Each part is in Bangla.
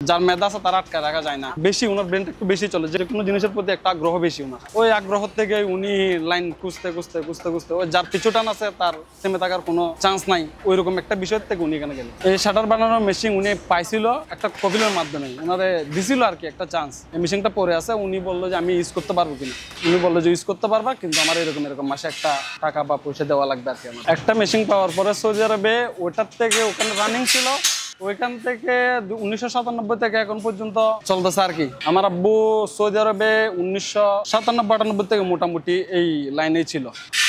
যার মেধা আছে তার আটকা রাখা যায় না। বেশি ওনার ব্রেনটা একটু বেশি চলে, যে কোনো জিনিসের প্রতি একটা আগ্রহ বেশি ওনার। ওই আগ্রহ থেকে উনি লাইন খুঁজতে খুঁজতে খুঁজতে খুঁজতে ওই যার পিছু টান আছে তার থেমে থাকার কোনো চান্স নাই, ওইরকম একটা বিষয় থেকে উনি এখানে গেলেন। এই শাটার বানানোর মেশিন উনি পাইছিল একটা কপিলের মাধ্যমে, ওনারে দিছিল আর কি একটা চান্স। এই মেশিনটা পরে আছে, উনি বললো যে আমি ইউজ করতে পারবো কিনা। উনি বললো যে ইউজ করতে পারবা, কিন্তু আমার এরকম মাসে একটা টাকা বা পয়সা দেওয়া লাগবে আর কি। আমার একটা মেশিন পাওয়ার পরে সৌদি আরবে ওটার থেকে ওখানে রানিং ছিল, ওইখান থেকে 1997 থেকে এখন পর্যন্ত চলতেছে আর কি। আমার আব্বু সৌদি আরবে 1997-98 থেকে মোটামুটি এই লাইনেই ছিল।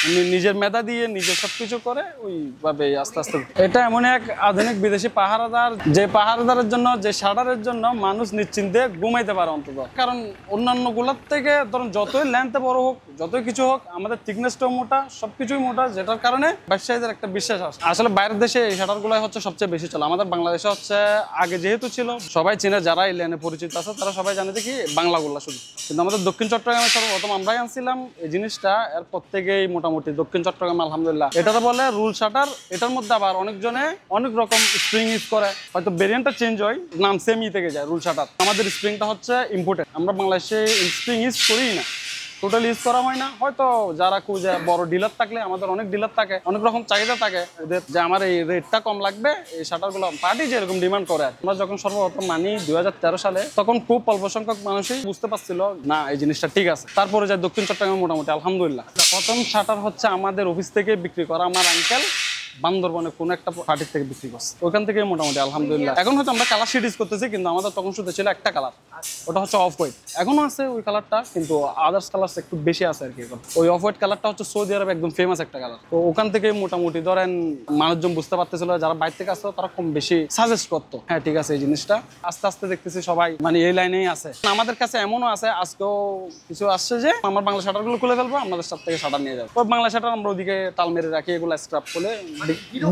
উনি নিজের মেধা দিয়ে নিজে সবকিছু করে ওইভাবে আস্তে আস্তে। এটা এমন এক আধুনিক বিদেশি পাহারাদার, যে পাহারাদারের জন্য, যে শাটারের জন্য মানুষ নিশ্চিন্তে ঘুমাইতে পারে অন্তত। কারণ অন্যান্য গুলার থেকে ধরুন যতই লেন্থে বড় হোক, যতই কিছু হোক, আমাদের থিকনেসটাও মোটা, সবকিছুই মোটা, যেটার কারণে ব্যবসায়ীদের একটা বিশ্বাস আছে। আসলে বাইরের দেশে এই শাটার গুলাই হচ্ছে সবচেয়ে বেশি চলে। আমাদের বাংলাদেশে হচ্ছে আগে যেহেতু ছিল, সবাই চিনে, যারা এই লাইনে পরিচিত আছে তারা সবাই জানে যে কি বাংলাগুলা শুধু। কিন্তু আমাদের দক্ষিণ চট্টগ্রামে সর্বপ্রথম আমরাই আনছিলাম এই জিনিসটা। এরপর থেকেই মোটামুটি দক্ষিণ চট্টগ্রাম আলহামদুলিল্লাহ এটাতে বলে রুল শাটার। এটার মধ্যে আবার অনেকজনে অনেক রকম স্প্রিং ইউজ করে, হয়তো ভেরিয়েন্টটা চেঞ্জ হয়, নাম সেম থেকে যায় রুল শাটার। আমাদের স্প্রিংটা হচ্ছে ইম্পোর্টেড, আমরা বাংলাদেশে স্প্রিং ইউজ করি না, টোটাল ইউজ করা হয় না। হয়তো যারা খুঁজে বড় ডিলার থাকলে, আমাদের অনেক ডিলার থাকে, অনেক রকম চাহিদা থাকে ওদের, যে আমার এই রেটটা কম লাগবে, এই শাটারগুলো পার্টি যেরকম ডিমান্ড করে। আমরা যখন সর্বপ্রথম মানি 2013 সালে, তখন খুব অল্প সংখ্যক মানুষই বুঝতে পারছিল না এই জিনিসটা ঠিক আছে। তারপরে যায় দক্ষিণ চট্টগ্রামে মোটামুটি আলহামদুলিল্লাহ। প্রথম শাটার হচ্ছে আমাদের অফিস থেকে বিক্রি করা, আমার আঙ্কেল বান্দরবনে কোনো একটা পার্টির থেকে বিক্রি করছে, ওখান থেকে মোটামুটি আলহামদুলিল্লাহ। এখন হয়তো আমরা কালার শিট ইউজ করতেছি, কিন্তু আমাদের তখন শুধু ছিল একটা কালার, ওটা হচ্ছে অফ হোয়াইট। এখনো আছে ওই কালারটা, কিন্তু আদার্স কালার একটু বেশি আছে আর কি। ওই অফ হোয়াইট কালারটা হচ্ছে সৌদি আরবে একদম ফেমাস একটা কালার। তো ওখান থেকে মোটামুটি ধরেন মানুষজন বুঝতে পারতেছিল, যারা বাইরে থেকে আসতো তারা কম বেশি সাজেস্ট করতো, হ্যাঁ ঠিক আছে এই জিনিসটা। আস্তে আস্তে দেখতেছি সবাই মানে এই লাইনেই আছে। আমাদের কাছে এমনও আছে, আজকেও কিছু আসছে যে আমার বাংলা শাটারগুলো খুলে ফেলবো, আমাদের সাথে থেকে শাটার নিয়ে যাবো। ওই বাংলা শাটার আমরা ওদিকে তাল মেরে রাখি, এগুলো স্ক্রাপ করে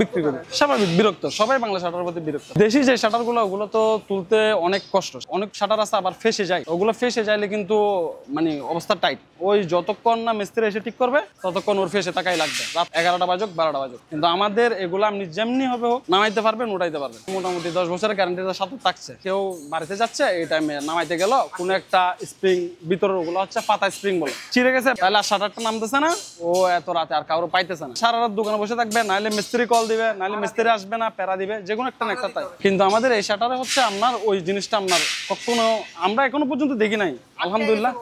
বিক্রি করি। স্বাভাবিক বিরক্ত, সবাই বাংলা শাটারের প্রতি বিরক্ত। দেশি যে শাটারগুলো, ওগুলো তো তুলতে অনেক কষ্ট। অনেক শাটার আছে আবার ফেসে যায়, ওগুলো ফেসে যাইলে কিন্তু মানে অবস্থা টাইট। ওই যতক্ষণ না মিস্ত্রি এসে ঠিক করবে ততক্ষণ ওর ফেসে টাকাই লাগবে, রাত 11টা বাজুক 12টা বাজুক। কিন্তু আমাদের এগুলো আপনি যেমনি হবে হোক নামাইতে পারবেন, উঠাইতে পারবেন। মোটামুটি 10 বছরের গ্যারান্টির সাথে থাকছে। কেউ বাড়িতে যাচ্ছে এই টাইমে নামাইতে গেল, কোনো একটা স্প্রিং ভিতরের, ওগুলো হচ্ছে পাতা স্প্রিং বলে, চিড়ে গেছে, তাহলে আর শাটারটা নামতেছে না, ও এত রাতে আর কারো পাইতেছে না। সারা রাত দোকানে বসে থাকবে, নাহলে মিস্ত্রি কল দিবে, নাহলে মিস্ত্রি আসবে না, প্যারা দিবে, যে কোনো একটা না একটা। তাই কিন্তু আমাদের এই শাটারে হচ্ছে আপনার ওই জিনিসটা আপনার কখনো আমরা এখনো পর্যন্ত দেখি নাই আলহামদুলিল্লাহ।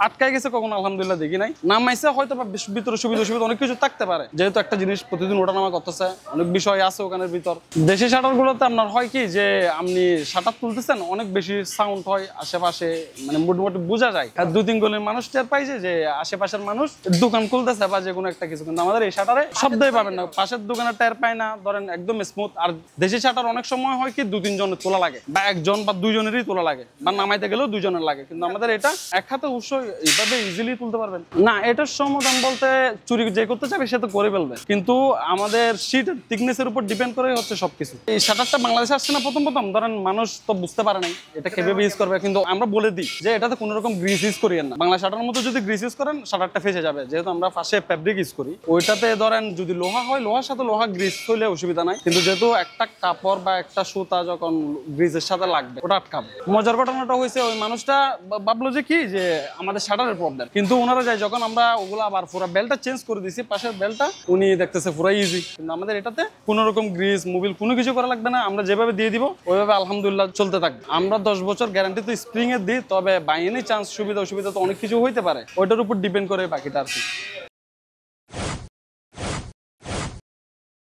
আটকাই গেছে কখনো আলহামদুলিল্লাহ দেখি নাই। নামাইছে হয়তো বা ভিতরে সুবিধা অনেক কিছু থাকতে পারে, যেহেতু একটা জিনিস প্রতিদিন ওঠানামা করতেছে, অনেক বিষয় আছে ওখানের ভিতর। দেশি শাটার গুলোতে আপনার হয় কি, যে আপনি শাটার তুলতেছেন, অনেক বেশি সাউন্ড হয় আশেপাশে, মানে মোটামুটি বোঝা যায়। আর 2-3 গলির মানুষ টের পাইছে যে আশেপাশের মানুষ দোকান খুলতেছে বা যে কোনো একটা কিছু। কিন্তু আমাদের এই শাটারে শব্দই পাবেন না, পাশের দোকানে টের পায় না, ধরেন একদম স্মুথ। আর দেশি শাটার অনেক সময় হয় কি 2-3 জনের তোলা লাগে, বা একজন বা 2 জনেরই তোলা লাগে, বা নামাইতে গেলেও 2 জনের লাগে। কিন্তু আমাদের এটা এক হাতে অবশ্যই এইভাবে ইজিলি তুলতে পারবেন না। এটার সমাধান বলতে চুরি যে করতে চাবে সে তো করে ফেলবে, কিন্তু আমাদের শীটের থিকনেসের উপর ডিপেন্ড করে হচ্ছে সবকিছু। এই শাটারটা বাংলাদেশে আসছে না প্রথম ধরেন মানুষ তো বুঝতে পারে নাই এটা কিভাবে ইউজ করবে, কিন্তু আমরা বলে দিই যে এটাতে কোনো রকম গ্রিস ইউজ করিয়েন না। বাংলা শাটারের মতো যদি গ্রিস ইউজ করেন শাটারটা ফেসে যাবে, যেহেতু আমরা ফার্স্টে ফ্যাব্রিক ইউজ করি। ওইটাতে ধরেন যদি লোহা হয়, লোহার সাথে লোহা গ্রিস হইলে অসুবিধা নাই, কিন্তু যেহেতু একটা কাপড় বা একটা সুতা যখন গ্রিসের সাথে লাগবে ওটা আটকাবে। মজার ঘটনাটা হয়েছে, ওই মানুষটা ভাবলো যে কি যে আমাদের শাটারের প্রবলেম, কিন্তু ওনারা যায় যখন আমরা ওগুলো আবার পুরো বেলটা চেঞ্জ করে দিছি, পাশের বেলটা উনি দেখতেছে পুরো ইজি। কিন্তু আমাদের এটাতে কোনো রকম গ্রিস মোবিল কোনো কিছু করা লাগবে না, আমরা যেভাবে দিয়ে দিব ওইভাবে আলহামদুলিল্লাহ চলতে থাকবে। আমরা 10 বছর গ্যারান্টি তো স্প্রিং এর দিই, তবে বাই এনি চান্স সুবিধা অসুবিধা তো অনেক কিছু হইতে পারে, ওইটার উপর ডিপেন্ড করে বাকিটা আর কি।